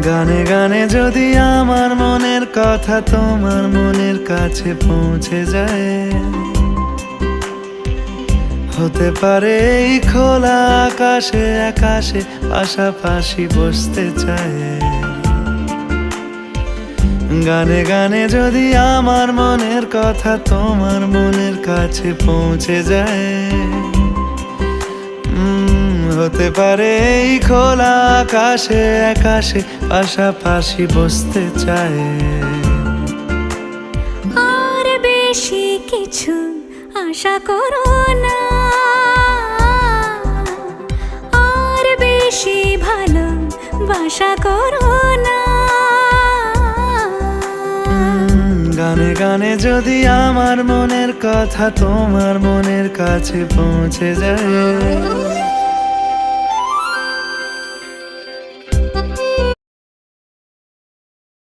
গানে গানে যদি আমার মনের কথা তোমার মনের কাছে পৌঁছে যায়, হতে পারে এই খোলা আকাশে আকাশে পাশাপাশি বসতে চায়। গানে গানে যদি আমার মনের কথা তোমার মনের কাছে পৌঁছে যায়, হতে পারে এই খোলা আকাশে আকাশে পাশাপাশি বসতে চায়। আর বেশি কিছু আশা করো না, আর বেশি ভালোবাসা করো না। গানে গানে যদি আমার মনের কথা তোমার মনের কাছে পৌঁছে যায়,